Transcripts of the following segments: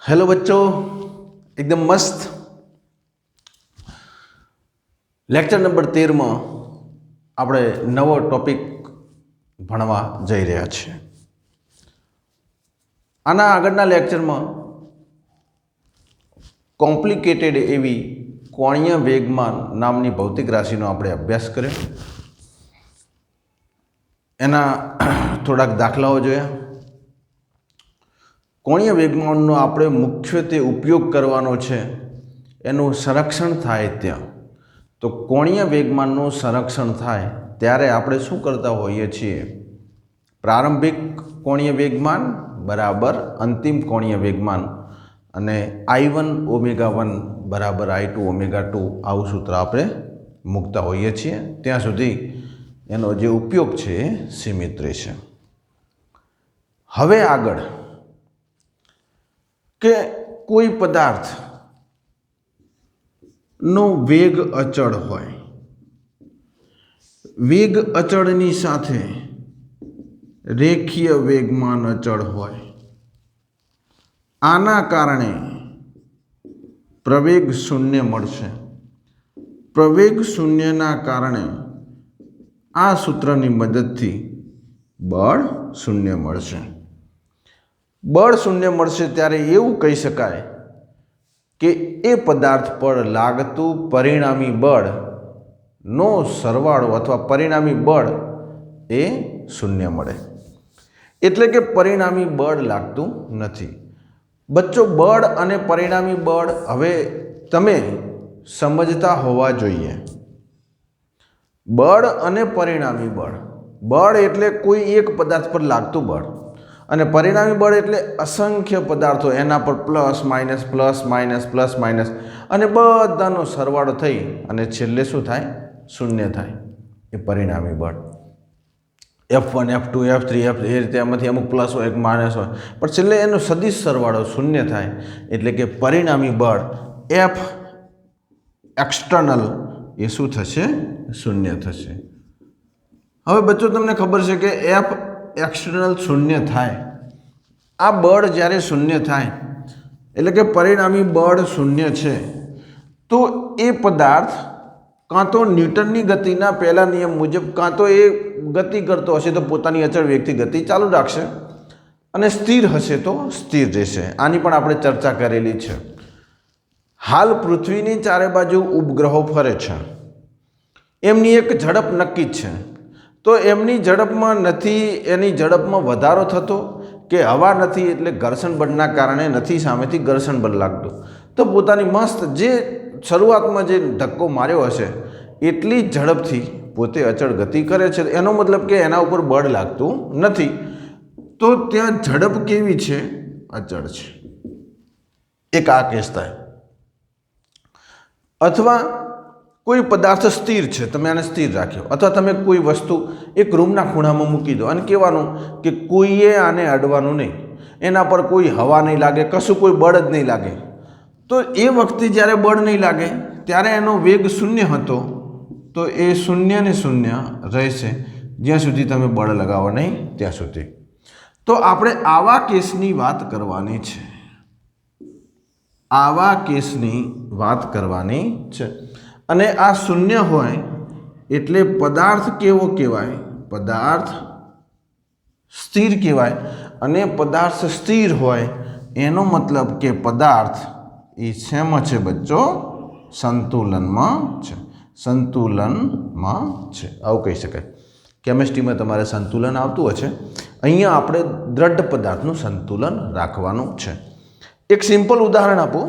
Hello बच्चों, एकदम मस्त लेक्चर नंबर 13 में આપણે નવો ટોપિક ભણવા જઈ રહ્યા છીએ। આના આગળના લેક્ચરમાં કોમ્પ્લિકેટેડ એવી કોણીય વેગમાન નામની ભૌતિક રાશિનો આપણે અભ્યાસ કર્યો। એના થોડાક દાખલાઓ જોયા। કોણીય વેગમાનનો આપણે મુખ્યત્વે ઉપયોગ કરવાનો છે એનું સંરક્ષણ થાય ત્યાં। તો કોણીય વેગમાનનું સંરક્ષણ થાય ત્યારે આપણે શું કરતા હોઈએ છીએ? પ્રારંભિક કોણીય વેગમાન બરાબર અંતિમ કોણીય વેગમાન અને I1 ω1 બરાબર I2 ω2 આવું સૂત્ર આપણે મૂકતા હોઈએ છીએ। ત્યાં સુધી એનો જે ઉપયોગ છે એ સીમિત રહેશે। હવે આગળ કે કોઈ પદાર્થ નો વેગ અચળ હોય, વેગ અચળની સાથે રેખીય વેગમાન અચળ હોય, આના કારણે પ્રવેગ શૂન્ય મળશે। પ્રવેગ શૂન્યના કારણે આ સૂત્રની મદદથી બળ શૂન્ય મળશે। બળ શૂન્ય મળશે ત્યારે એવું કહી શકાય કે એ પદાર્થ પર લાગતું પરિણામી બળનો સરવાળો અથવા પરિણામી બળ એ શૂન્ય મળે। એટલે કે પરિણામી બળ લાગતું નથી। બચ્ચો, બળ અને પરિણામી બળ હવે તમે સમજતા હોવા જોઈએ। બળ અને પરિણામી બળ, બળ એટલે કોઈ એક પદાર્થ પર લાગતું બળ અને પરિણામી બળ એટલે અસંખ્ય પદાર્થો એના પર પ્લસ માઇનસ અને બધાનો સરવાળો થઈ અને છેલ્લે શું થાય? શૂન્ય થાય। એ પરિણામી બળ F1 F2 F3 F એ રીતે એમાંથી અમુક પ્લસ હોય, એક માઇનસ હોય, પણ છેલ્લે એનો સદિશ સરવાળો શૂન્ય થાય એટલે કે પરિણામી બળ F એક્સટર્નલ એ શું થશે? શૂન્ય થશે। હવે બચ્ચો તમને ખબર છે કે F એક્સટર્નલ શૂન્ય થાય, આ બળ જ્યારે શૂન્ય થાય એટલે કે પરિણામી બળ શૂન્ય છે તો એ પદાર્થ કાં તો ન્યૂટનની ગતિના પહેલા નિયમ મુજબ કાં તો એ ગતિ કરતો હશે તો પોતાની અચળ વેગથી ગતિ ચાલુ રાખશે અને સ્થિર હશે તો સ્થિર રહેશે। આની પણ આપણે ચર્ચા કરેલી છે। હાલ પૃથ્વીની ચારે બાજુ ઉપગ્રહો ફરે છે, એમની એક ઝડપ નક્કી જ છે। તો એમની ઝડપમાં નથી, એની ઝડપમાં વધારો થતો કે હવા નથી એટલે ઘર્ષણ બળના કારણે નથી સામેથી ઘર્ષણ બળ લાગતું, તો પોતાની મસ્ત જે શરૂઆતમાં જે ધક્કો માર્યો હશે એટલી ઝડપથી પોતે અચળ ગતિ કરે છે। એનો મતલબ કે એના ઉપર બળ લાગતું નથી, તો ત્યાં ઝડપ કેવી છે? અચળ છે। એક આ કેસ થાય। અથવા કોઈ પદાર્થ સ્થિર છે, તમે આને સ્થિર રાખ્યો, અથવા તમે કોઈ વસ્તુ એક રૂમના ખૂણામાં મૂકી દો અને કહેવાનું કે કોઈએ આને અડવાનું નહીં, એના પર કોઈ હવા નહીં લાગે, કશું કોઈ બળ જ નહીં લાગે, તો એ વખતે જ્યારે બળ નહીં લાગે ત્યારે એનો વેગ શૂન્ય હતો તો એ શૂન્ય ને શૂન્ય રહેશે જ્યાં સુધી તમે બળ લગાવો નહીં ત્યાં સુધી। તો આપણે આવા કેસની વાત કરવાની છે, આવા કેસની વાત કરવાની છે। અને આ શૂન્ય હોય એટલે પદાર્થ કેવો કહેવાય? પદાર્થ સ્થિર કહેવાય। અને પદાર્થ સ્થિર હોય એનો મતલબ કે પદાર્થ એ શેમાં છે બચ્ચો? સંતુલનમાં છે, સંતુલનમાં છે આવું કહી શકાય। કેમિસ્ટ્રીમાં તમારે સંતુલન આવતું હશે, અહીંયા આપણે દ્રઢ પદાર્થનું સંતુલન રાખવાનું છે। એક સિમ્પલ ઉદાહરણ આપું।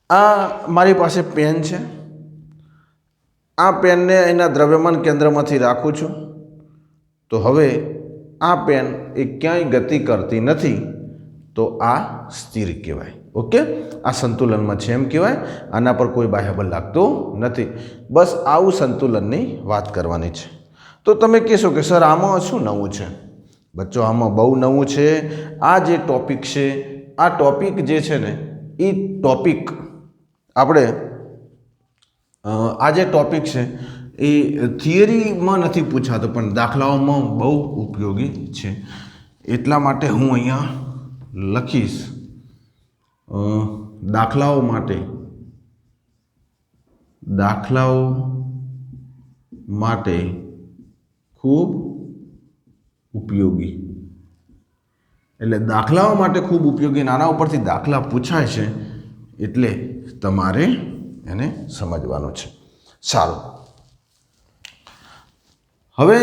આ મારી પાસે પેન છે, આ પેનને એના દ્રવ્યમાન કેન્દ્રમાંથી રાખું છું તો હવે આ પેન એ ક્યાંય ગતિ કરતી નથી તો આ સ્થિર કહેવાય। ઓકે, આ સંતુલનમાં છે એમ કહેવાય, આના પર કોઈ બાહ્ય બળ લાગતું નથી। બસ આવું સંતુલનની વાત કરવાની છે। તો તમે કહેશો કે સર આમાં શું નવું છે? બચ્ચો, આમાં બહુ નવું છે। આ જે ટોપિક છે, આ ટોપિક જે છે ને એ ટોપિક આપણે આ જે ટોપિક છે એ થિયરીમાં નથી પૂછાતો પણ દાખલાઓમાં બહુ ઉપયોગી છે। એટલા માટે હું અહીંયા લખીશ દાખલાઓ માટે ખૂબ ઉપયોગી, એટલે દાખલાઓ માટે ખૂબ ઉપયોગી, આના ઉપરથી દાખલા પૂછાય છે એટલે તમારે એને સમજવાનું છે. સારું, હવે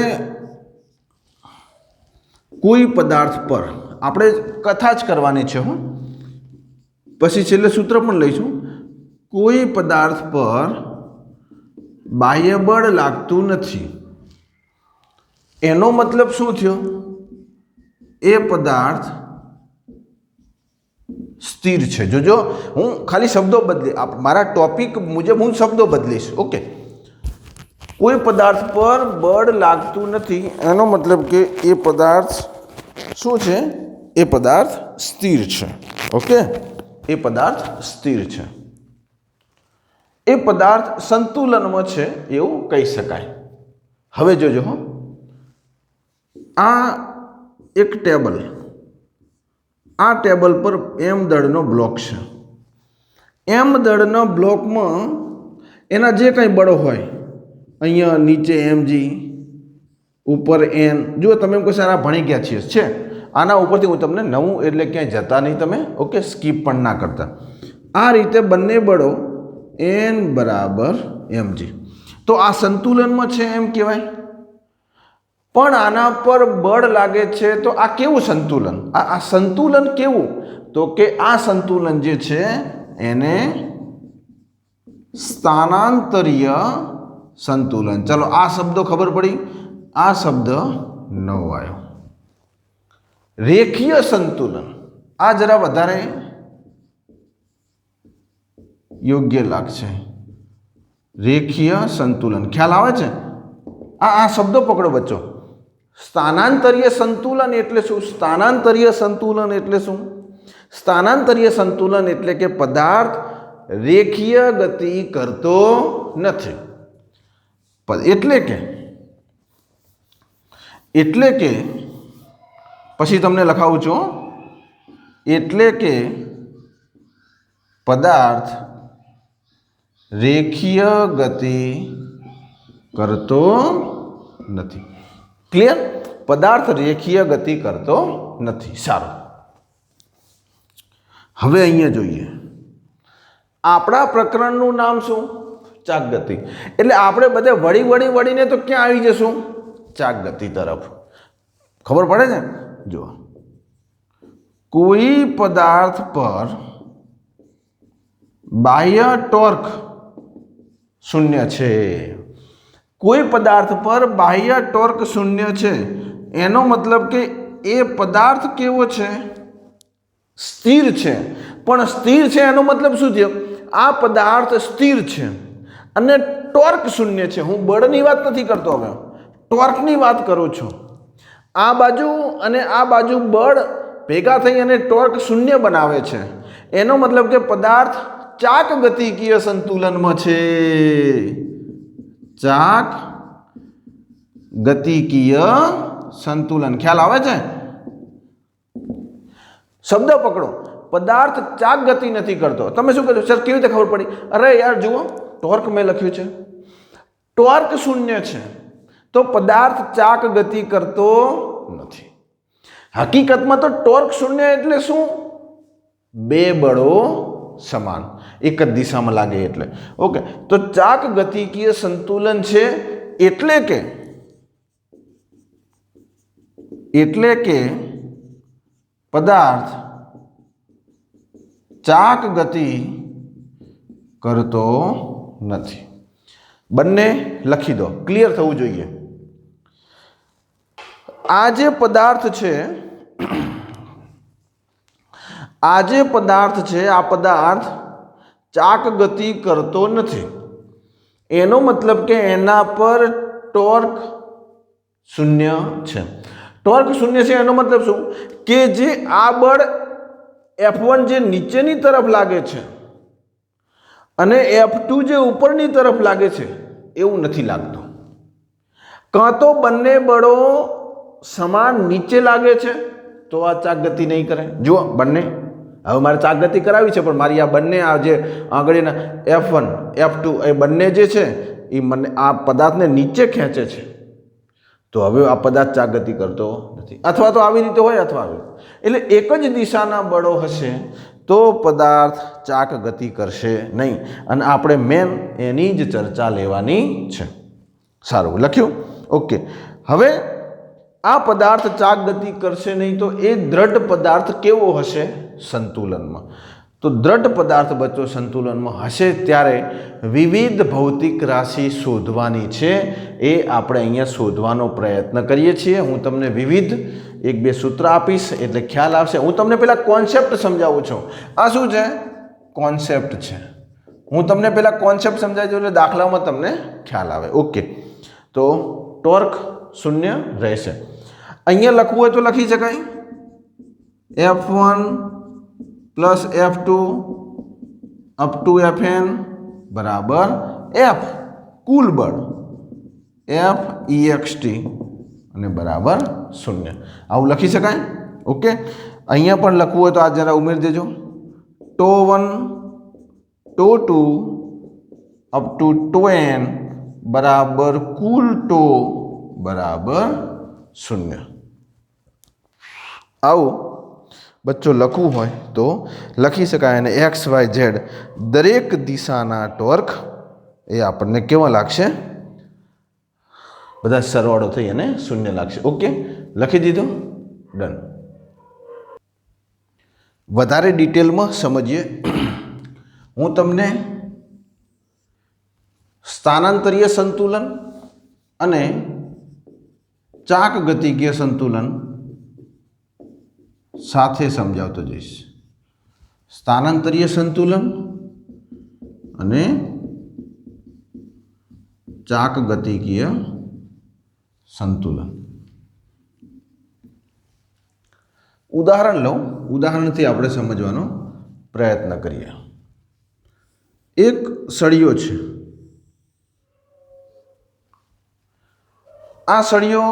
કોઈ પદાર્થ પર આપણે કથા જ કરવાની છે, પછી છેલ્લે સૂત્ર પણ લઈશું. કોઈ પદાર્થ પર બાહ્ય બળ લાગતું નથી, એનો મતલબ શું થયો? એ પદાર્થ સ્થિર છે. જોજો, હું ખાલી શબ્દો બદલી, મારા ટોપિક મુજબ હું શબ્દો બદલીશ. ઓકે, કોઈ પદાર્થ પર બળ લાગતું નથી, એનો મતલબ કે એ પદાર્થ શું છે? એ પદાર્થ સ્થિર છે. ઓકે, એ પદાર્થ સ્થિર છે, એ પદાર્થ સંતુલનમાં છે એવું કહી શકાય. હવે જોજો, આ એક ટેબલ, આ ટેબલ પર એમ દળનો બ્લોક છે. એમ દળના બ્લોકમાં એના જે કંઈ બળો હોય, અહીંયા નીચે mg, ઉપર n, જો તમે એમ કહો સારા ભણી ગયા છીએ, છે આના ઉપરથી હું તમને નવું, એટલે ક્યાંય જતા નહીં તમે. ઓકે, સ્કીપ પણ ના કરતા. આ રીતે બંને બળો n બરાબર mg, તો આ સંતુલનમાં છે એમ કહેવાય. પણ આના પર બળ લાગે છે, તો આ કેવું સંતુલન? આ સંતુલન કેવું? તો કે આ સંતુલન જે છે એને સ્થાનાંતરીય સંતુલન. ચલો, આ શબ્દો ખબર પડી, આ શબ્દ નવો આવ્યો. રેખીય સંતુલન, આ જરા વધારે યોગ્ય લાગશે. રેખીય સંતુલન ખ્યાલ આવે છે? આ શબ્દો પકડો બચ્ચો. સ્થાનાંતરીય સંતુલન એટલે શું? સ્થાનાંતરીય સંતુલન એટલે શું? સ્થાનાંતરીય સંતુલન એટલે કે પદાર્થ રેખીય ગતિ કરતો નથી. એટલે કે પછી તમને લખાવું છું, એટલે કે પદાર્થ રેખીય ગતિ કરતો નથી. ક્લિયર? પદાર્થ રેખીય ગતિ કરતો નથી. સારું, હવે અહીંયા જોઈએ, આપણા પ્રકરણનું નામ શું? ચાક ગતિ. એટલે આપણે બધે વળીને તો ક્યાં આવી જશું? ચાક ગતિ તરફ. ખબર પડે છે? જો, કોઈ પદાર્થ પર બાહ્ય ટોર્ક શૂન્ય છે, કોઈ પદાર્થ પર બાહ્ય ટોર્ક શૂન્ય છે, એનો મતલબ કે એ પદાર્થ કેવો છે? સ્થિર છે. પણ સ્થિર છે એનો મતલબ શું થયો? આ પદાર્થ સ્થિર છે અને ટોર્ક શૂન્ય છે. હું બળની વાત નથી કરતો, હવે ટોર્કની વાત કરું છું. આ બાજુ અને આ બાજુ બળ ભેગા થઈ અને ટોર્ક શૂન્ય બનાવે છે. એનો મતલબ કે પદાર્થ ચાક ગતિકીય સંતુલનમાં છે. ચાક ગતિકીય સંતુલન. ખ્યાલ આવે છે? શબ્દ પકડો. પદાર્થ ચાક ગતિ નથી કરતો. તમે શું કહો? સર કેવી રીતે ખબર પડી? અરે યાર જુઓ, ટોર્ક મેં લખ્યું છે, ટોર્ક શૂન્ય છે, તો પદાર્થ ચાક ગતિ કરતો નથી. હકીકતમાં તો ટોર્ક શૂન્ય એટલે શું? બે બળો સમાન, એક જ દિશામાં લાગે એટલે. ઓકે, તો ચાક ગતિકીય સંતુલન છે એટલે કે પદાર્થ ચાક ગતિ કરતો નથી. બંને લખી દો, ક્લિયર થવું જોઈએ. આ જે પદાર્થ છે, આ પદાર્થ ચાક ગતિ કરતો નથી. એનો મતલબ કે એના પર ટોર્ક શૂન્ય છે. ટોર્ક શૂન્ય છે એનો મતલબ શું? કે જે આ બળ F1 જે નીચેની તરફ લાગે છે અને F2 જે ઉપરની તરફ લાગે છે એવું નથી લાગતું. કાં તો બંને બળો સમાન નીચે લાગે છે તો આ ચાક ગતિ નહીં કરે. જુઓ, બંને હવે મારે ચાક ગતિ કરાવી છે, પણ મારી આ બંને આ જે આંગળીના F1 F2 એ બંને જે છે એ મને આ પદાર્થને નીચે ખેંચે છે, તો હવે આ પદાર્થ ચાક ગતિ કરતો નથી. અથવા તો આવી રીતે હોય અથવા આવી, એટલે એક જ દિશાના બળો હશે તો પદાર્થ ચાક ગતિ કરશે નહીં, અને આપણે મેન એની જ ચર્ચા લેવાની છે. સારું, લખ્યું? ઓકે. હવે આ પદાર્થ ચાક ગતિ કરશે નહીં તો એ દ્રઢ પદાર્થ કેવો હશે? સંતુલનમાં. તો દ્રઢ પદાર્થ બચ્ચો સંતુલનમાં હશે ત્યારે વિવિધ ભૌતિક રાશિ શોધવાની છે, એ આપણે અહીંયા શોધવાનો પ્રયત્ન કરીએ છીએ. હું તમને વિવિધ 1-2 સૂત્ર આપીશ એટલે ખ્યાલ આવશે. હું તમને પહેલાં કોન્સેપ્ટ સમજાવું છું. આ શું છે? કોન્સેપ્ટ છે. હું તમને પહેલાં કોન્સેપ્ટ સમજાવી દઉં એટલે દાખલામાં તમને ખ્યાલ આવે. ઓકે, તો ટોર્ક 0 રહેશે. અહીંયા લખવું હોય તો લખી શકાય F1 plus F2 up to Fn બરાબર F કુલ બળ F ext અને બરાબર 0. આવું લખી શકાય. ઓકે, અહીંયા પણ લખવું હોય તો આ જરા ઉમેરી દેજો. τ1 τ2 અપ ટુ τn બરાબર કુલ τ બરાબર 0. આવું બચ્ચો લખવું હોય તો લખી શકાય. અને XYZ દરેક દિશાના ટોર્ક એ આપણને કેવા લાગશે? બધા સરવાળો થઈ અને 0 લાગશે. ઓકે, લખી દીધું? ડન. વધારે ડિટેલમાં સમજીએ. હું તમને સ્થાનાંતરીય સંતુલન અને ચાક ગતિકીય સંતુલન સાથે સમજાવતો જઈશ. સ્થાનાંતરીય સંતુલન અને ચાક ગતિકીય સંતુલન. ઉદાહરણ લો, ઉદાહરણથી આપણે સમજવાનો પ્રયત્ન કરીએ. એક સળિયો છે. આ સળિયો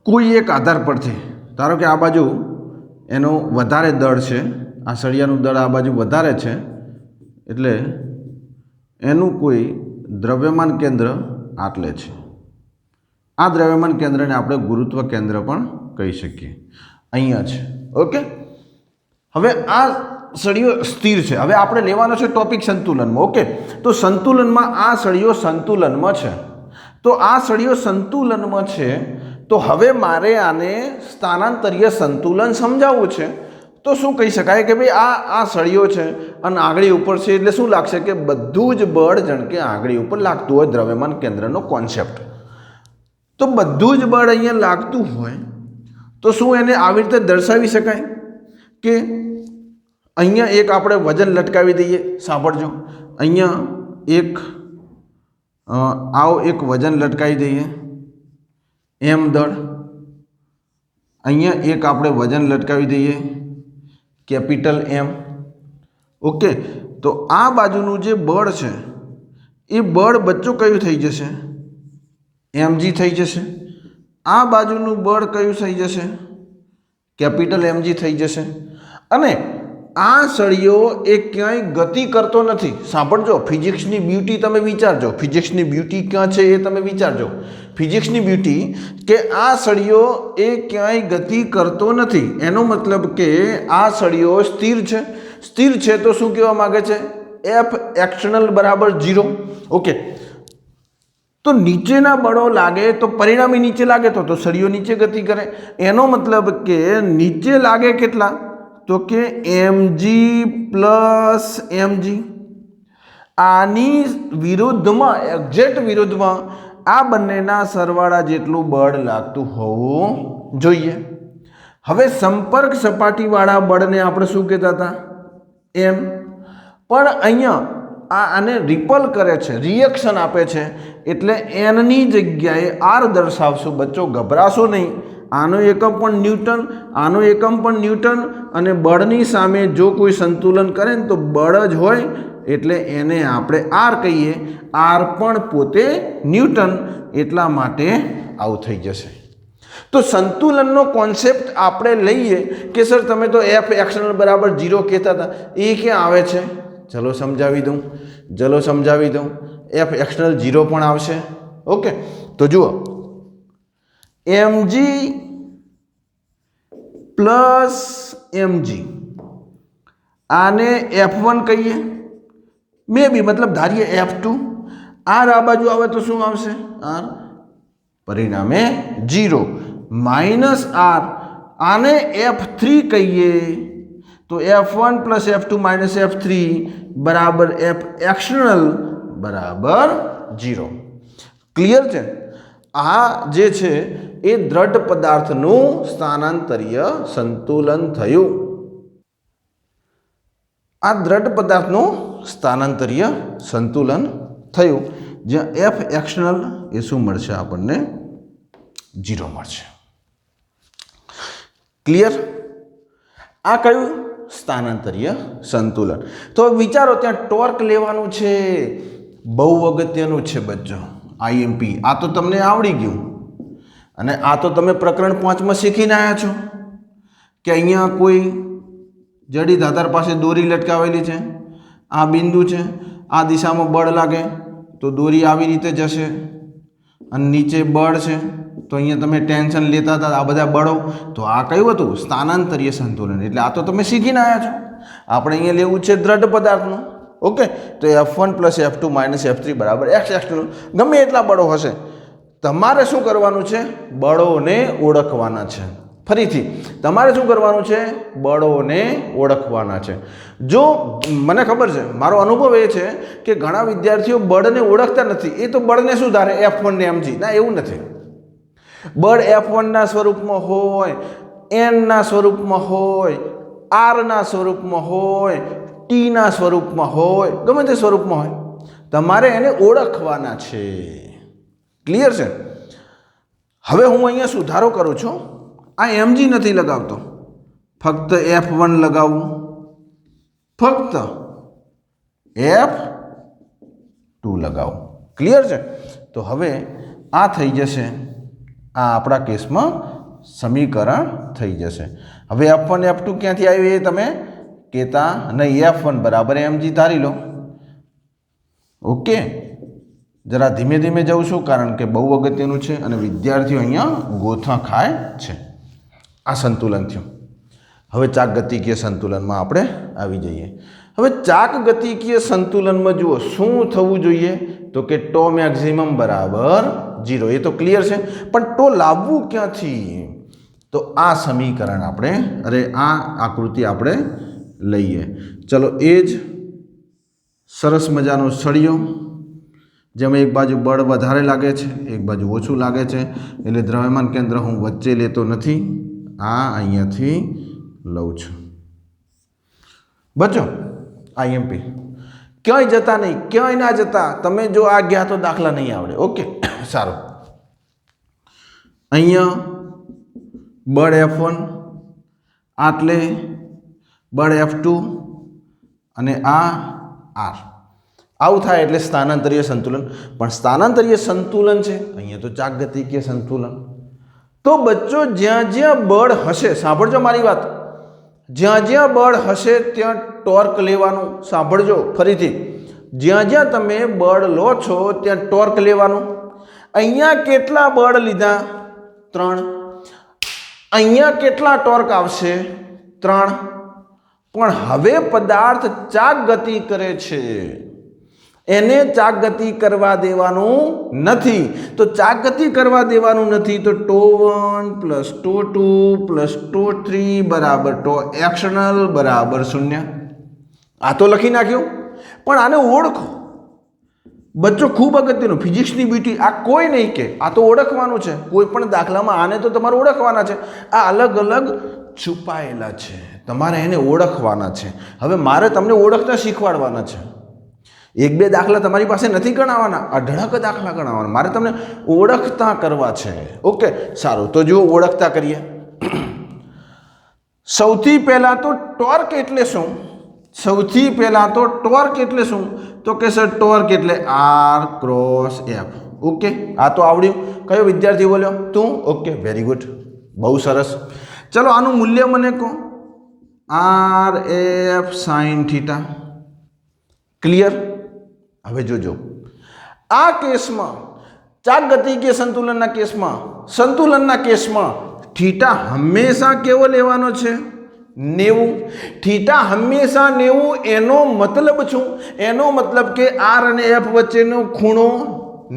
કોઈ એક આધાર પરથી, ધારો કે આ બાજુ એનો વધારે દળ છે, આ સળિયાનું દળ આ બાજુ વધારે છે, એટલે એનું કોઈ દ્રવ્યમાન કેન્દ્ર આટલે છે. આ દ્રવ્યમાન કેન્દ્રને આપણે ગુરુત્વ કેન્દ્ર પણ કહી શકીએ. અહીંયા છે. ઓકે, હવે આ સળિયો સ્થિર છે. હવે આપણે લેવાનો છે ટોપિક સંતુલનમાં. ઓકે, તો સંતુલનમાં આ સળિયો સંતુલનમાં છે. તો આ સળિયો સંતુલનમાં છે, તો હવે મારે આને સ્થાનાંતરીય સંતુલન સમજાવવું છે. તો શું કહી શકાય કે ભાઈ આ સળિયો છે અને આંગળી ઉપર છે, એટલે શું લાગશે કે બધું જ બળ જાણ કે આંગળી ઉપર લાગતું હોય, દ્રવ્યમાન કેન્દ્રનો કોન્સેપ્ટ. તો બધું જ બળ અહીંયા લાગતું હોય તો શું એને આવી રીતે દર્શાવી શકાય કે અહીંયા એક આપણે વજન લટકાવી દઈએ. સાંભળજો, અહીંયા એક એક વજન લટકાવી દઈએ એમ દળ. અહીંયા એક આપણે વજન લટકાવી દઈએ કેપિટલ M. ઓકે, તો આ બાજુનું જે બળ છે એ બળ બચ્ચો કયું થઈ જશે? mg થઈ જશે. આ બાજુનું બળ કયું થઈ જશે? કેપિટલ mg થઈ જશે. અને આ સળિયો એ ક્યાંય ગતિ કરતો નથી. સાંભળજો, ફિઝિક્સની બ્યુટી તમે વિચારજો. ફિઝિક્સની બ્યુટી ક્યાં છે એ તમે વિચારજો. ફિઝિક્સની બ્યુટી કે આ સળિયો એ ક્યાંય ગતિ કરતો નથી. એનો મતલબ કે આ સળિયો સ્થિર છે. સ્થિર છે તો શું કહેવા માગે છે? F એક્સટર્નલ બરાબર 0. ઓકે, તો નીચેના બળો લાગે તો પરિણામી નીચે લાગે તો સળિયો નીચે ગતિ કરે. એનો મતલબ કે નીચે લાગે કેટલા? તો કે mg પ્લસ mg. આની વિરુદ્ધમાં, એક્ઝેક્ટ વિરુદ્ધમાં આ બંનેના સરવાળા જેટલું બળ લાગતું હોવું જોઈએ. હવે સંપર્ક સપાટીવાળા બળને આપણે શું કહેતા હતા? m. પણ અહીંયા આને રિપલ કરે છે, રિએક્શન આપે છે, એટલે એનની જગ્યાએ આર દર્શાવશું. બચ્ચો ગભરાશો નહીં. આનો એકમ પણ ન્યૂટન, આનો એકમ પણ ન્યૂટન, અને બળની સામે જો કોઈ સંતુલન કરે ને તો બળ જ હોય, એટલે એને આપણે આર કહીએ. આર પણ પોતે ન્યૂટન, એટલા માટે આવું થઈ જશે. તો સંતુલનનો કોન્સેપ્ટ આપણે લઈએ કે સર તમે તો એફ એક્સટર્નલ બરાબર 0 કહેતા હતા, એ ક્યાં આવે છે? ચલો સમજાવી દઉં. એફ એક્સટર્નલ 0 પણ આવશે. ઓકે, તો જુઓ mg પ્લસ mg આને f1 કહીએ, મે બી મતલબ ધારીએ f2, r આ બાજુ આવે તો શું આવશે? r પરિણામે 0 માઇનસ r આને f3 કહીએ તો f1 plus f2 minus f3 બરાબર f એક્સટર્નલ બરાબર 0. ક્લિયર છે? આ જે છે એ દ્રઢ પદાર્થનું સ્થાનાંતરીય સંતુલન થયું. આ દ્રઢ પદાર્થનું સ્થાનાંતરીય સંતુલન થયું જ્યાં એફ એક્સટર્નલ એ શું મળશે? આપણને 0 મળશે. ક્લિયર? આ કયું? સ્થાનાંતરીય સંતુલન. તો વિચારો ત્યાં ટોર્ક લેવાનું છે, બહુ અગત્યનું છે બચ્ચો. IMP આ તો તમને આવડી ગયું, અને આ તો તમે પ્રકરણ 5 માં શીખીને આવ્યા છો કે અહીંયા કોઈ જડી ધાતર પાસે દોરી લટકાવેલી છે, આ બિંદુ છે, આ દિશામાં બળ લાગે તો દોરી આવી રીતે જશે, અને નીચે બળ છે તો અહીંયા તમે ટેન્શન લેતા હતા, આ બધા બળો. તો આ કયું હતું? સ્થાનાંતરીય સંતુલન. એટલે આ તો તમે શીખીને આવ્યા છો. આપણે અહીંયા લેવું છે દ્રઢ પદાર્થનું. ઓકે, તો f1 plus f2 minus f3 બરાબર x એક્સટર્નલ. ગમે એટલા બળો હશે, તમારે શું કરવાનું છે? બળોને ઓળખવાના છે. ફરીથી તમારે શું કરવાનું છે? બળોને ઓળખવાના છે. જો મને ખબર છે, મારો અનુભવ એ છે કે ઘણા વિદ્યાર્થીઓ બળને ઓળખતા નથી. એ તો બળને શું ધારે? f1 ને mg. ના, એવું નથી. બળ f1 ના સ્વરૂપમાં હોય, n ના સ્વરૂપમાં હોય, r ના સ્વરૂપમાં હોય, t ના સ્વરૂપમાં હોય, ગમે તે સ્વરૂપમાં હોય, તમારે એને ઓળખવાના છે. ક્લિયર છે? હવે હું અહીંયા સુધારો કરું છું. આ mg નથી લગાવતો, ફક્ત f1 લગાવું, ફક્ત f2 લગાવું. ક્લિયર છે? તો હવે આ થઈ જશે, આ આપણા કેસમાં સમીકરણ થઈ જશે. હવે f1 f2 ક્યાંથી આવ્યું એ તમે કહેતા નહીં. f1 બરાબર mg ધારી લો. ઓકે, જરા ધીમે ધીમે જઉં છું કારણ કે બહુ અગત્યનું છે અને વિદ્યાર્થીઓ અહીંયા ગોથા ખાય છે. આ સંતુલન થયું. હવે ચાક ગતિકીય સંતુલનમાં આપણે આવી જઈએ. હવે ચાક ગતિકીય સંતુલનમાં જુઓ શું થવું જોઈએ? તો કે ટો મેક્સિમમ બરાબર 0. એ તો ક્લિયર છે, પણ ટો લાવવું ક્યાંથી? તો આ સમીકરણ આપણે આ આકૃતિ આપણે લઈએ. ચલો, એ જ સરસ મજાનો સળિયો જેમાં એક બાજુ બળ વધારે લાગે છે, એક બાજુ ઓછું લાગે છે, એટલે દ્રવ્યમાન કેન્દ્ર હું વચ્ચે લેતો નથી, આ અહીંયાથી લઉં છું. બચ્ચો, IMP ક્યાંય જતા નહીં, ક્યાંય ના જતા. તમે જો આ ગયા તો દાખલા નહીં આવડે. ઓકે, સારું. અહીંયા બળ f1, આટલે બળ f2, અને આ r. આવું થાય એટલે સ્થાનાંતરીય સંતુલન. પણ સ્થાનાંતરીય સંતુલન છે, અહીંયા તો ચાક ગતિકીય સંતુલન. તો બચ્ચો જ્યાં જ્યાં બળ હશે, સાંભળજો મારી વાત, જ્યાં જ્યાં બળ હશે ત્યાં ટોર્ક લેવાનું. સાંભળજો ફરીથી, જ્યાં જ્યાં તમે બળ લો છો ત્યાં ટોર્ક લેવાનું. અહીંયા કેટલા બળ લીધા? 3. અહીંયા કેટલા ટોર્ક આવશે? 3. પણ હવે પદાર્થ ચાક ગતિ કરે છે, એને ચાક ગતિ કરવા દેવાનું નથી. તો ચાક ગતિ કરવા દેવાનું નથી તો ટો 1 પ્લસ ટો 2 પ્લસ ટો 3 બરાબર ટો એક્સટર્નલ બરાબર 0. આ તો લખી નાખ્યું, પણ આને ઓળખો બચ્ચો. ખૂબ અગત્યનું, ફિઝિક્સની બ્યુટી. આ કોઈ નહીં કે આ તો ઓળખવાનું છે. કોઈ પણ દાખલામાં આને તો તમારે ઓળખવાના છે. આ અલગ અલગ છુપાયેલા છે, તમારે એને ઓળખવાના છે. હવે મારે તમને ઓળખતા શીખવાડવાના છે. 1-2 દાખલા તમારી પાસે નથી ગણાવવાના, અઢળક દાખલા ગણાવવાના. મારે તમને ઓળખતા કરવા છે. ઓકે, સારું. તો જુઓ, ઓળખતા કરીએ. સૌથી પહેલાં તો ટોર્ક એટલે શું? સૌથી પહેલાં તો ટોર્ક એટલે શું? તો કે સર ટોર્ક એટલે R ક્રોસ F. ओके आ तो आवड्યું कयो विद्यार्थी बोल्यो तू ओके वेरी गुड बहु सरस चलो आनु मूल्य मने को R F sine theta clear हवे जोजो आ केस में चाक गति के संतुलन केस में थीटा हमेशा केवो लेवानो छे 90 थीटा हमेशा 90 एनो मतलब छू एनो मतलब के आर अने एफ वच्चेनो खूणो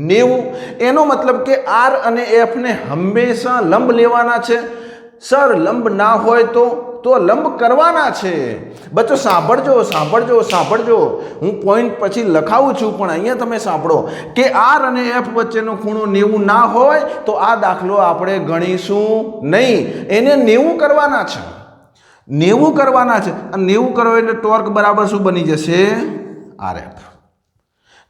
90 एनो मतलब के आर अने एफ ने हमेशा लंब लेवाना छे सर लंब ना होय तो लंब करवाना छे बच्चों सांभळजो हूँ पॉइंट पछी लखावुं छुं पण अहींया तमे सांभळो के आर अने एफ वच्चेनो खूणो 90 ना होय तो आ दाखलो आपणे गणीशुं नहीं एने 90 करवाना छे 90 करवाना छे अने 90 करो एटले टॉर्क बराबर शुं बनी जशे आर एफ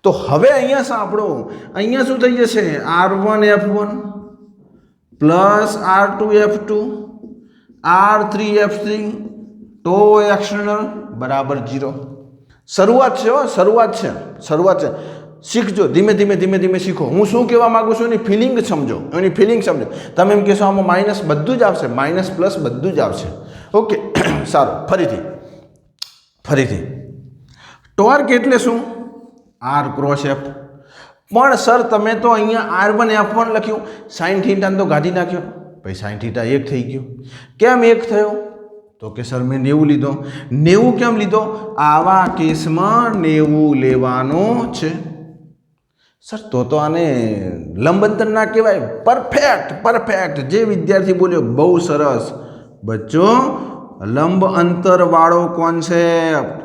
तो हवे अहींया सांभळो अहींया शुं थई जशे R1 F1 plus R2 F2 R3 F3 तो एक्सटर्नल बराबर 0 शुरुआत है शीखजो धीमे धीमे शीखो हूँ शू कहेवा मांगू छूं एनी फीलिंग समझो तमे एम कहेशो आमां माइनस बधुं ज आवशे माइनस प्लस बधुं ज आवशे ओके सारू फरीथी टॉर्क एटले शुं R क्रॉस F पण सर तमे तो अहींया R1 F1 लख्युं साइन थीटा तो काढी नाख्यो भाई साइन थीटा 1 थई गयो केम 1 थयो तो के सर मैं 90 लीधो 90 केम लीधो आवा केस में 90 लेवानो छे सर तो आने लंब अंतर ना कहेवाय परफेक्ट जे विद्यार्थी बोल्यो बहु सरस बच्चों लंब अंतर वाळो कॉन्सेप्ट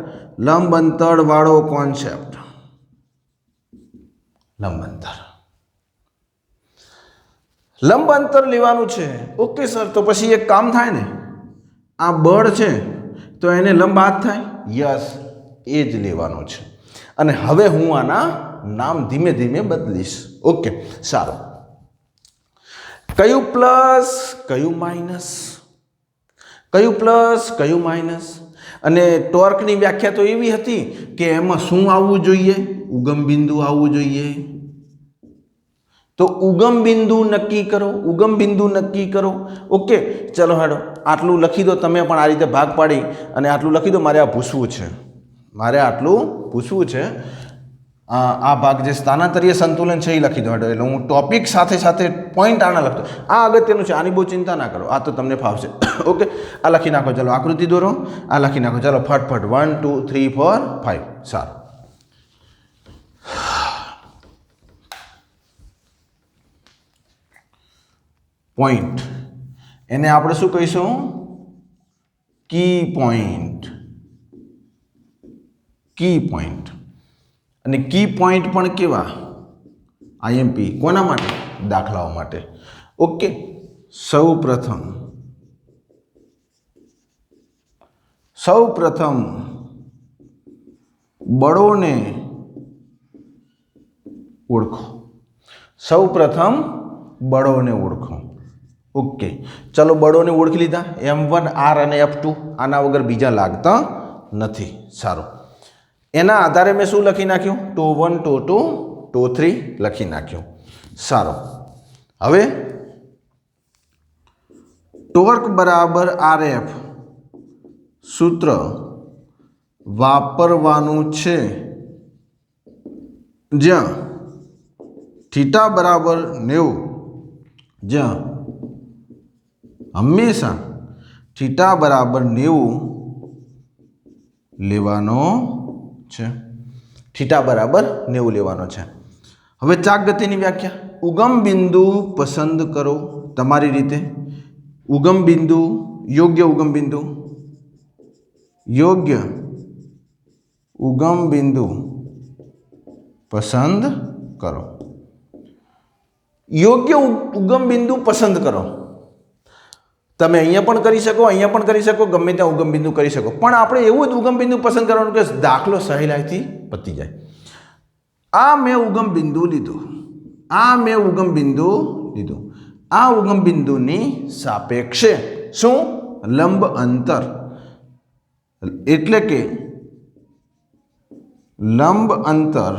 लंब अंतर लेवानुं छे ओके सर तो पछी एक काम थाय ने आ बळ छे तो एने लंब हाथ थाय यस ए ज लेवानो छे अने हवे हूँ आना नाम धीमे धीमे बदलीश ओके सारू कयु प्लस कयु माइनस अने टॉर्कनी व्याख्या तो एवी हती के एमां शुं आववुं जोईए उगम बिंदु आववुं जोईए तो उगम बिंदु नक्की करो ओके चलो हेडो आटलू लखी दो तमे पण आ रीते भाग पाड़ी अने आटलू लखी दो मारे आटलू पूछवुं छे आ भाग जे स्थानांतरीय संतुलन छे ए लखी दो हेडो एटले हूँ टॉपिक साथे साथे पॉइंट आना लखतो आ अगत्यनुं छे आनी बहु चिंता ना करो आ तो तमने फावशे ओके आ लखी नाखो चलो आकृति दोरो आ लखी नाखो चलो फटफट 1 2 3 4 5 सारू पॉइंट एने आपणे शुं कहीशुं की पॉइंट अने की पॉइंट पण केवा आईएमपी कोना माटे दाखलाओ माटे ओके सौ प्रथम बळोने ओळखो ओके चलो बळोने ओळखी लीधा M1 R अने F2 आना वगर बीजा लागता नथी सारू एना आधारे मैं शुं लखी नाख्युं टो 1 टो 2 टो 3 लखी नाख्युं सारू हवे टॉर्क बराबर RF सूत्र वापरवानुं छे ज्यां थीटा बराबर 90 ज्यां हमेशा थीटा बराबर 90 लेवानो छे थीटा बराबर 90 लेवानो छे हवे चाक गतिनी व्याख्या उगम बिंदु पसंद करो तमारी रीते उगम बिंदु योग्य उगम बिंदु पसंद करो योग्य उगम बिंदु पसंद करो तमे अहींया पण करी शको गमे त्यां उगम बिंदु करी शको पण आपणे एवुं ज उगम बिंदु पसंद करवानुं के दाखलो सहेलाईथी पती जाय आ मैं उगम बिंदु लीधो आ उगम बिंदुनी सापेक्षे शुं लंब अंतर एटले के लंब अंतर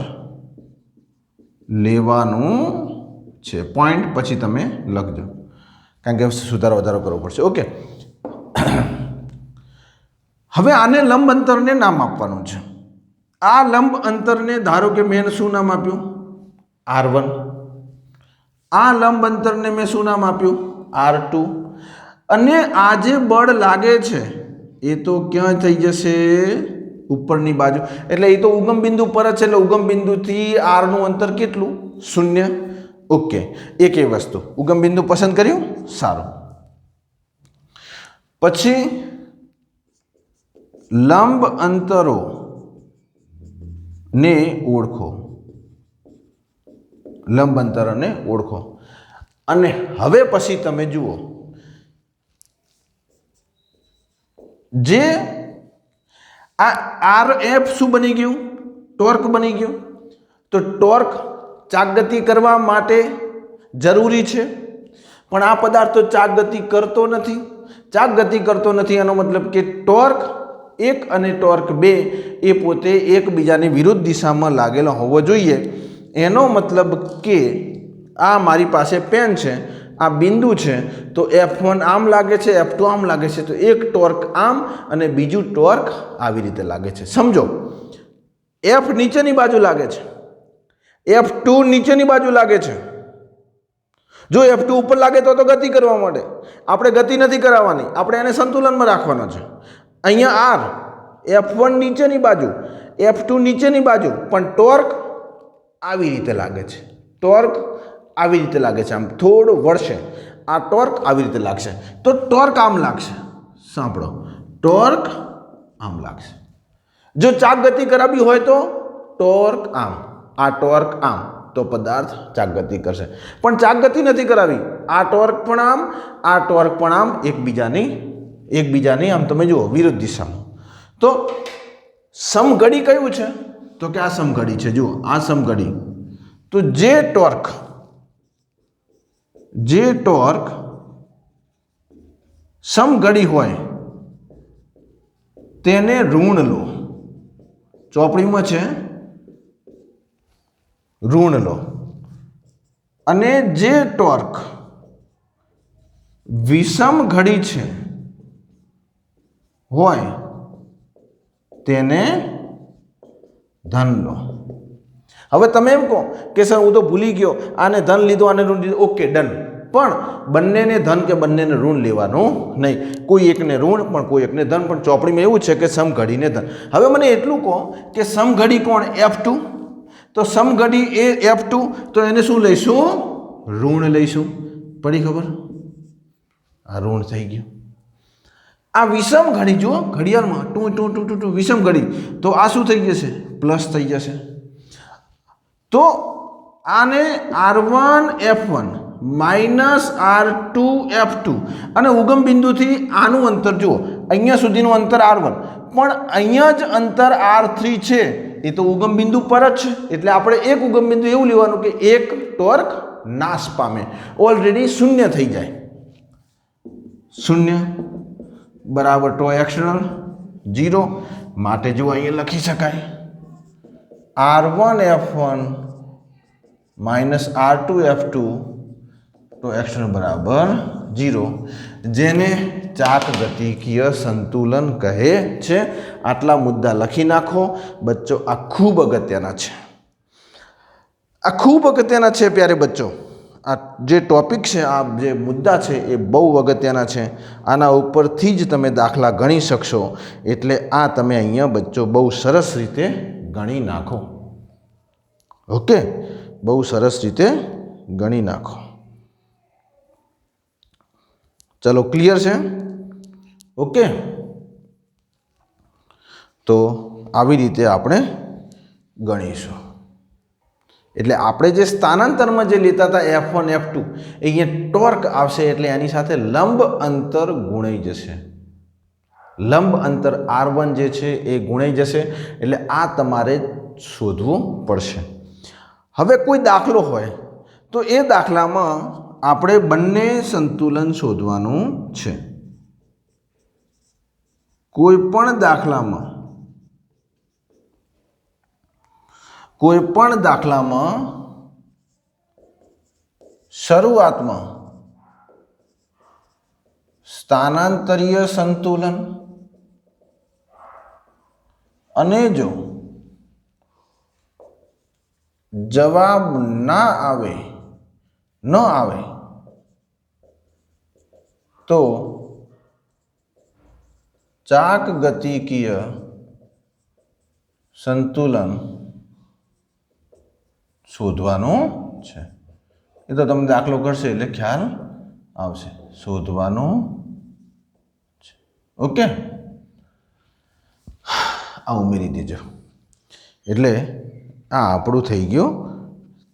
લેવાનું છે. પોઈન્ટ પછી તમે લખજો, કારણ કે સુધારો વધારો કરવો પડશે. ઓકે, હવે આને લંબ અંતરને નામ આપવાનું છે. આ લંબ અંતરને ધારો કે મેં શું નામ આપ્યું? R1. આ લંબ અંતરને મેં શું નામ આપ્યું? R2. અને આ જે બળ લાગે છે એ તો ક્યાં થઈ જશે? ઉપરની બાજુ. એટલે એ તો ઉગમ બિંદુ પર જ છે, એટલે ઉગમ બિંદુથી R નું અંતર કેટલું? 0. ઓકે, એક એ વસ્તુ ઉગમ બિંદુ પસંદ કર્યું. સારું. પછી લંબ અંતરો ને ઓળખો. લંબ અંતરને ઓળખો. અને હવે પછી તમે જુઓ, જે આ RF શું બની ગયું? ટોર્ક બની ગયું. તો ટોર્ક ચાકગતિ કરવા માટે જરૂરી છે, પણ આ પદાર્થ તો ચાકગતિ કરતો નથી. ચાકગતિ કરતો નથી એનો મતલબ કે ટોર્ક 1 અને ટોર્ક 2 એ પોતે એકબીજાની વિરુદ્ધ દિશામાં લાગેલો હોવો જોઈએ. એનો મતલબ કે આ મારી પાસે પેન છે, આ બિંદુ છે, તો F1 આમ લાગે છે, F2 આમ લાગે છે, તો એક ટોર્ક આમ અને બીજું ટોર્ક આવી રીતે લાગે છે. સમજો, F નીચેની બાજુ લાગે છે, F2 નીચેની બાજુ લાગે છે. જો F2 ઉપર લાગે તો ગતિ કરવા માટે આપણે ગતિ નથી કરાવવાની, આપણે એને સંતુલનમાં રાખવાનો છે. અહીંયા R F1 નીચેની બાજુ, F2 નીચેની બાજુ, પણ ટોર્ક આવી રીતે લાગે છે. ટોર્ક આવી રીતે લાગે છે, આમ થોડું વળશે. આ ટોર્ક આવી રીતે લાગશે, તો ટોર્ક આમ લાગશે. સાંભળો, ટોર્ક આમ લાગશે. જો ચાક ગતિ કરાવી હોય તો ટોર્ક આમ, આ ટોર્ક આમ, તો પદાર્થ ચાક ગતિ કરશે. પણ ચાક ગતિ નથી કરાવી, આ ટોર્ક પણ આમ, આ ટોર્ક પણ આમ, એકબીજાની આમ તમે જુઓ વિરુદ્ધ દિશામાં. તો સમઘડી કયું છે? તો કે આ સમઘડી છે. જુઓ, આ સમઘડી. તો જે ટોર્ક સમઘડી હોય તેને ઋણ લો. ચોપડીમાં છે ઋણ લો. અને જે ટોર્ક વિષમ ઘડી છે હોય તેને ધન લો. હવે તમે એમ કહો કે સર હું તો ભૂલી ગયો, આને ધન લીધો, આને ઋણ લીધો. Okay, done. પણ બંનેને ધન કે બંનેને ઋણ લેવાનું નહીં. કોઈ એકને ઋણ પણ કોઈ એકને ધન. પણ ચોપડીમાં એવું છે કે સમઘડીને ધન. હવે મને એટલું કહો કે સમઘડી કોણ? F2. તો સમઘડી એ F2, તો એને શું લઈશું? ઋણ લઈશું. પડી ખબર? આ ઋણ થઈ ગયું. આ વિષમ ઘડી, જુઓ ઘડિયાળમાં ટુ વિષમ ઘડી, તો આ શું થઈ જશે? પ્લસ થઈ જશે. તો આને R1 F1 minus R2 F2, અને ઉગમ બિંદુથી આનું અંતર જુઓ, અહીંયા સુધીનું અંતર R1, પણ અહીંયા જ અંતર R3 છે. એ તો ઉગમ બિંદુ પર જ છે, એટલે આપણે એક ઉગમ બિંદુ એવું લેવાનું કે એક ટોર્ક નાશ પામે, ઓલરેડી 0 થઈ જાય. 0 બરાબર ટો એક્સટર્નલ 0. માટે જો અહીંયા લખી શકાય R1 F1 minus R2 F2 તો એક્સટર્નલ બરાબર 0, જેને ચાક ગતિકીય સંતુલન કહે છે. આટલા મુદ્દા લખી નાખો બચ્ચો. આ ખૂબ અગત્યના છે, આ ખૂબ અગત્યના છે પ્યારે બચ્ચો. આ જે ટોપિક છે, આ જે મુદ્દા છે એ બહુ અગત્યના છે. આના ઉપરથી જ તમે દાખલા ગણી શકશો. એટલે આ તમે અહીંયા બચ્ચો બહુ સરસ રીતે ગણી નાખો. ઓકે, બહુ સરસ રીતે ગણી નાખો. ચલો, ક્લિયર છે? ઓકે, તો આવી રીતે આપણે ગણીશું. એટલે આપણે જે સ્થાનાંતરમાં જે લેતા હતા F1 F2, અહીંયા ટોર્ક આવશે એટલે એની સાથે લંબ અંતર ગુણાઈ જશે. લંબ અંતર R1 જે છે એ ગુણાઈ જશે. એટલે આ તમારે શોધવું પડશે. હવે કોઈ દાખલો હોય તો એ દાખલામાં આપણે બંને સંતુલન શોધવાનું છે. કોઈ પણ દાખલામાં शुरुआत में स्थानांतरीय संतुलन अने जो जवाब ना आवे न आवे तो चाक गतिकीय संतुलन शोधवानुं छे। ए तो तमे दाखलो करशे એટલે ખ્યાલ આવશે શોધવાનું છે। ઓકે, આ ઉમેરી દેજો એટલે આ આપણું થઈ ગયું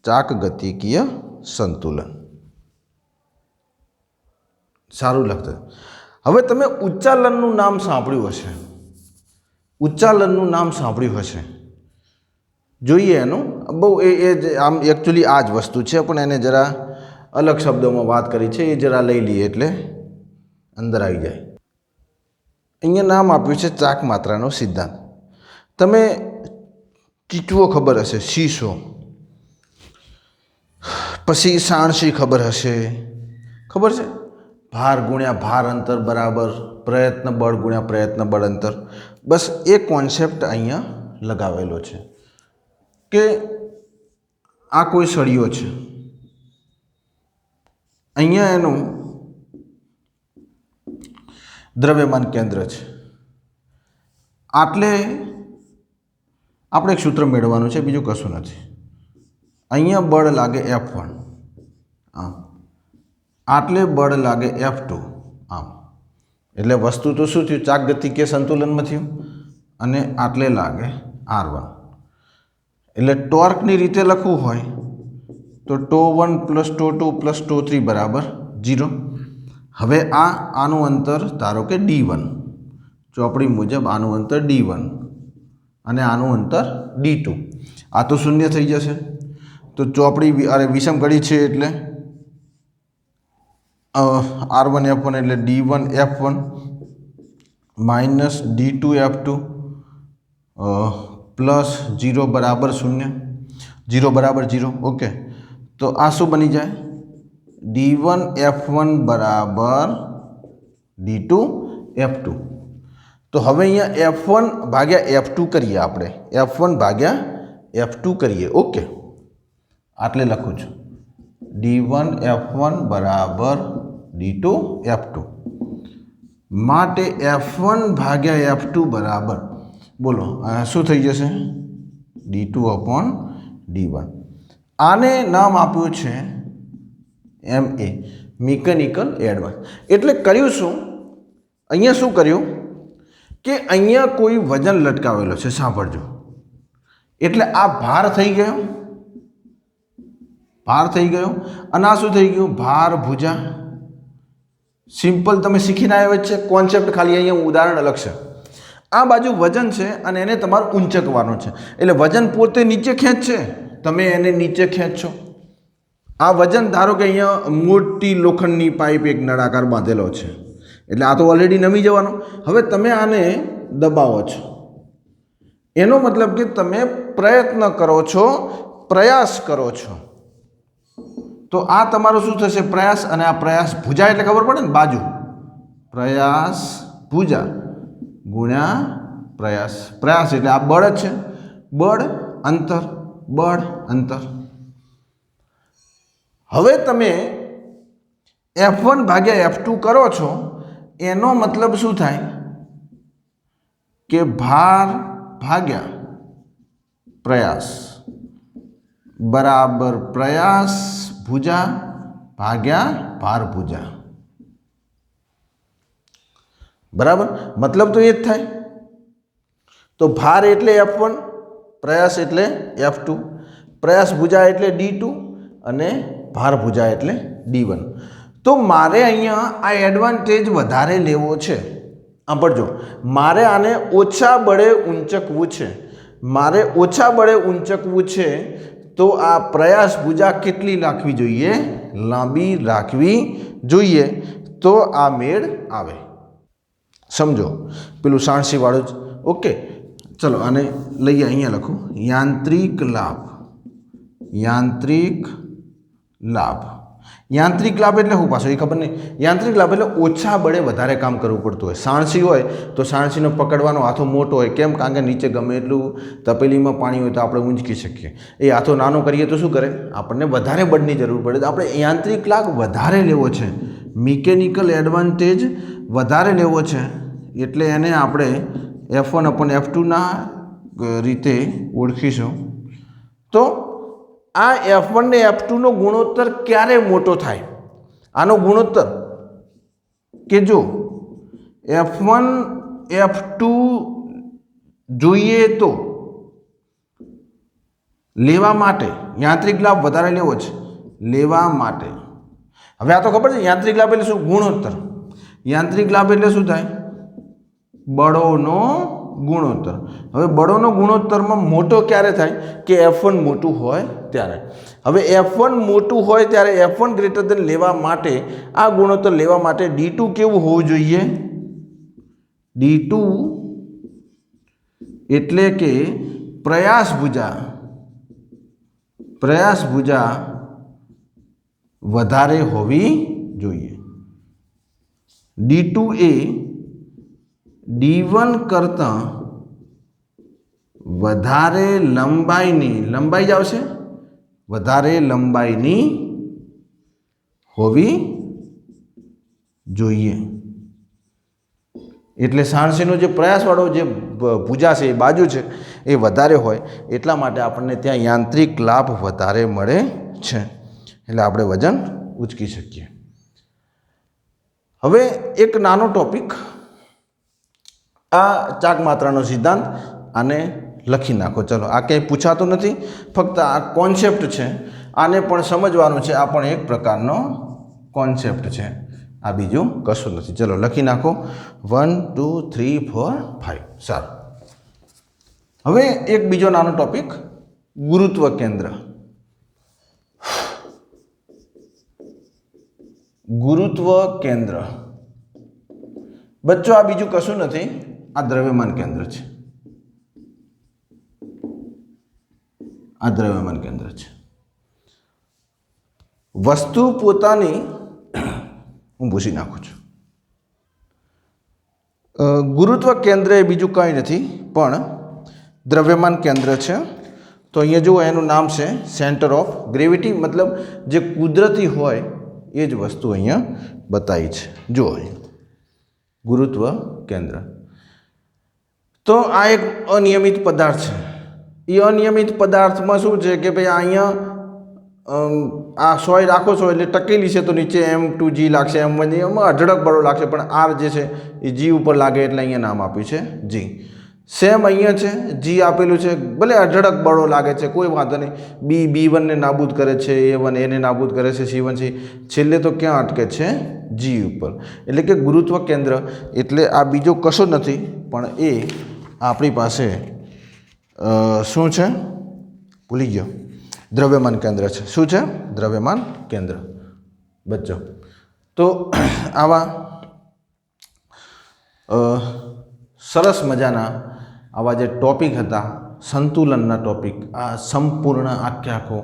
ચાક ગતિકીય સંતુલન। સારું લાગતું। હવે તમે ઉચ્ચાલનનું નામ સાંભળ્યું હશે, ઉચ્ચાલનનું નામ સાંભળ્યું હશે, જોઈએ એનું બહુ એ આમ એકચ્યુઅલી આ જ વસ્તુ છે પણ એને જરા અલગ શબ્દોમાં વાત કરી છે, એ જરા લઈ લઈએ એટલે અંદર આવી જાય। અહીંયા નામ આપ્યું છે ચાક માત્રાનો સિદ્ધાંત। તમે ચીચવો ખબર હશે, શીશો, પછી સાણસી ખબર હશે, ખબર છે ભાર ગુણ્યા ભાર અંતર બરાબર પ્રયત્ન બળ ગુણ્યા પ્રયત્ન બળ અંતર। બસ એ કોન્સેપ્ટ અહીંયા લગાવેલો છે કે આ કોઈ સળિયો છે, અહીંયા એનું દ્રવ્યમાન કેન્દ્ર છે, આટલે આપણે એક સૂત્ર મેળવવાનું છે, બીજું કશું નથી। અહીંયા બળ લાગે F1 આમ, આટલે બળ લાગે F2 આમ, એટલે વસ્તુ તો શું થયું ચાક ગતિકીય સંતુલનમાં થયું, અને આટલે લાગે R1। એટલે ટોર્કની રીતે લખવું હોય તો τ1 + τ2 + τ3 બરાબર 0। હવે આનું અંતર ધારો કે D1, ચોપડી મુજબ આનું અંતર D1 અને આનું અંતર D2, આ તો શૂન્ય થઈ જશે। તો ચોપડી અરે વિષમ કડી છે એટલે R1 F1 એટલે D1 F1 - D2 F2 plus 0 બરાબર 0, 0 બરાબર 0। ઓકે, તો આ શું બની જાય D1 F1 બરાબર D2 F2। તો હવે અહીંયા F1 ભાગ્યા F2 કરીએ, આપણે F1 ભાગ્યા F2 કરીએ। ઓકે, આટલે લખું છું D1 F1 બરાબર D2 F2 માટે F1 ભાગ્યા F2 બરાબર બોલો શું થઈ જશે D2/D1। આને નામ આપ્યું છે MA, મિકેનિકલ એડવાન્સ। એટલે કર્યું શું, અહીંયા શું કર્યું કે અહીંયા કોઈ વજન લટકાવેલો છે, સાંભળજો, એટલે આ ભાર થઈ ગયો, ભાર થઈ ગયો, અને આ શું થઈ ગયું ભાર ભુજા। સિમ્પલ તમે શીખીને આવ્યા છે કોન્સેપ્ટ, ખાલી અહીંયા ઉદાહરણ અલગ છે। આ બાજુ વજન છે અને એને તમારે ઊંચકવાનું છે, એટલે વજન પોતે નીચે ખેંચશે, તમે એને નીચે ખેંચશો। આ વજન ધારો કે અહીંયા મોટી લોખંડની પાઇપ એક નળાકાર બાંધેલો છે, એટલે આ તો ઓલરેડી નમી જવાનો। હવે તમે આને દબાવો છો, એનો મતલબ કે તમે પ્રયત્ન કરો છો, પ્રયાસ કરો છો, તો આ તમારો શું થશે પ્રયાસ, અને આ પ્રયાસ ભુજા એટલે ખબર પડે ને બાજુ, પ્રયાસ ભુજા ગુણ્યા પ્રયાસ, પ્રયાસ એટલે આ બળ જ છે, બળ અંતર, બળ અંતર। હવે તમે F1 ભાગ્યા F2 કરો છો, એનો મતલબ શું થાય કે ભાર ભાગ્યા પ્રયાસ બરાબર પ્રયાસ ભુજા ભાગ્યા ભાર ભુજા, બરાબર, મતલબ તો એ જ થાય। તો ભાર એટલે F1, પ્રયાસ એટલે F2, પ્રયાસ ભુજા એટલે D2 અને ભાર ભુજા એટલે D1। તો મારે અહીંયા આ એડવાન્ટેજ વધારે લેવો છે, સાંભળજો, મારે આને ઓછા બળે ઊંચકવું છે, મારે ઓછા બળે ઊંચકવું છે, તો આ પ્રયાસ ભુજા કેટલી રાખવી જોઈએ, લાંબી રાખવી જોઈએ, તો આ મેળ આવે। સમજો પેલું સાણસી વાળું જ। ઓકે, ચલો આને લઈએ, અહીંયા લખું યાંત્રિક લાભ, યાંત્રિક લાભ યાંત્રિક લાભ એટલે શું પાછો એ ખબર નહીં. યાંત્રિક લાભ એટલે ઓછા બળે વધારે કામ કરવું પડતું હોય. સાણસી હોય તો સાણસીનો પકડવાનો હાથો મોટો હોય. કેમ? કારણ કે નીચે ગમે એટલું તપેલીમાં પાણી હોય તો આપણે ઊંચકી શકીએ. એ હાથો નાનો કરીએ તો શું કરે? આપણને વધારે બળની જરૂર પડે. તો આપણે યાંત્રિક લાભ વધારે લેવો છે, મિકેનિકલ એડવાન્ટેજ વધારે લેવો છે, એટલે એને આપણે F1/F2 રીતે ઓળખીશું. તો આ F1 ને F2 ગુણોત્તર ક્યારે મોટો થાય? આનો ગુણોત્તર કે જો F1 F2 જોઈએ તો લેવા માટે યાંત્રિક લાભ વધારે લેવો છે, લેવા માટે. હવે આ તો ખબર છે યાંત્રિક લાભ એટલે શું? ગુણોત્તર. યાંત્રિક લાભ એટલે શું થાય? બળોનો ગુણોત્તર. હવે બળોનો ગુણોત્તરમાં મોટો ક્યારે થાય? કે F1 મોટું હોય ત્યારે. હવે F1 મોટું હોય ત્યારે F1 ગ્રેટર દેન લેવા માટે આ ગુણોત્તર લેવા માટે D2 કેવું હોવું જોઈએ? D2 એટલે કે પ્રયાસ ભુજા વધારે હોવી જોઈએ. D2 એ D1 કરતાં વધારે લંબાઈ જ આવશે, વધારે લંબાઈની હોવી જોઈએ. એટલે સાણસીનો જે પ્રયાસવાળો જે ભુજા છે, એ બાજુ છે, એ વધારે હોય એટલા માટે આપણને ત્યાં યાંત્રિક લાભ વધારે મળે છે. એટલે આપણે વજન ઉચકી શકીએ. હવે એક નાનો ટોપિક, આ ચાક માત્રાનો સિદ્ધાંત, આને લખી નાખો. ચલો, આ કંઈ પૂછાતું નથી, ફક્ત આ કોન્સેપ્ટ છે, આને પણ સમજવાનું છે. આ પણ એક પ્રકારનો કોન્સેપ્ટ છે, આ બીજું કશું નથી. ચલો લખી નાખો. 1 2 3 4 5. સારું. હવે એક બીજો નાનો ટોપિક, ગુરુત્વ કેન્દ્ર. ગુરુત્વ કેન્દ્ર બચ્ચો આ બીજું કશું નથી, આ દ્રવ્યમાન કેન્દ્ર છે. આ દ્રવ્યમાન કેન્દ્ર છે. વસ્તુ પોતાની, હું ભૂસી નાખું છું. ગુરુત્વ કેન્દ્ર એ બીજું કંઈ નથી પણ દ્રવ્યમાન કેન્દ્ર છે. તો અહીંયા જુઓ, એનું નામ છે સેન્ટર ઓફ ગ્રેવિટી, મતલબ જે કુદરતી હોય એ જ વસ્તુ અહીંયા બતાવી છે. જુઓ ગુરુત્વ કેન્દ્ર. તો આ એક અનિયમિત પદાર્થ છે. એ અનિયમિત પદાર્થમાં શું છે કે ભાઈ અહીંયા આ 100 રાખો છો એટલે ટકેલી છે, તો નીચે M2G લાગશે, M1G, એમાં અઢળક બળો લાગશે, પણ R જે છે એ G ઉપર લાગે એટલે અહીંયા નામ આપ્યું છે G. સેમ અહીંયા છે, G આપેલું છે, ભલે અઢળક બળો લાગે છે, કોઈ વાંધો નહીં. B1 ને નાબૂદ કરે છે, A1 એને નાબૂદ કરે છે, C1 C, છેલ્લે તો ક્યાં અટકે છે? G ઉપર. એટલે કે ગુરુત્વ કેન્દ્ર એટલે આ બીજો કશો નથી પણ એ આપણી પાસે શું છે? ભૂલી ગયો. દ્રવ્યમાન કેન્દ્ર છે. શું છે? દ્રવ્યમાન કેન્દ્ર. બચ્ચો તો આવા સરસ મજાના આવા જે ટોપિક હતા, સંતુલનના ટોપિક, આ સંપૂર્ણ આખો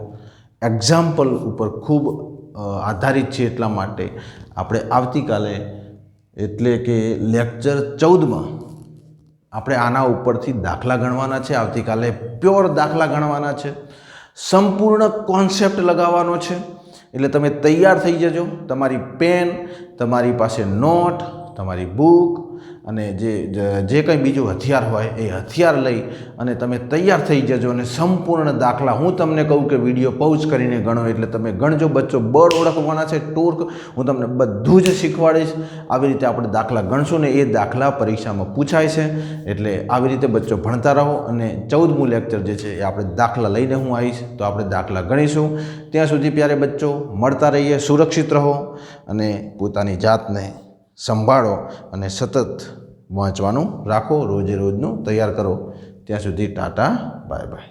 એક્ઝામ્પલ ઉપર ખૂબ આધારિત છે. એટલા માટે આપણે આવતીકાલે એટલે કે લેક્ચર 14માં આપણે આના ઉપરથી દાખલા ગણવાના છે. આવતીકાલે પ્યોર દાખલા ગણવાના છે, સંપૂર્ણ કોન્સેપ્ટ લગાવવાનો છે. એટલે તમે તૈયાર થઈ જજો. તમારી પેન, તમારી પાસે નોટ, તમારી બુક અને જે કંઈ બીજું હથિયાર હોય એ હથિયાર લઈ અને તમે તૈયાર થઈ જજો. અને સંપૂર્ણ દાખલા હું તમને કહું કે વિડીયો પૌઝ કરીને ગણો, એટલે તમે ગણજો બચ્ચો. બળ ઓળખવાના છે, ટોર્ક, હું તમને બધું જ શીખવાડીશ. આવી રીતે આપણે દાખલા ગણશું ને એ દાખલા પરીક્ષામાં પૂછાય છે. એટલે આવી રીતે બચ્ચો ભણતા રહો. અને 14મું લેક્ચર જે છે એ આપણે દાખલા લઈને હું આવીશ, તો આપણે દાખલા ગણીશું. ત્યાં સુધી પ્યારે બચ્ચો મળતા રહીએ, સુરક્ષિત રહો અને પોતાની જાતને સંભાળો અને સતત વાંચવાનું રાખો. રોજે રોજનું તૈયાર કરો. ત્યાં સુધી ટાટા, બાય બાય.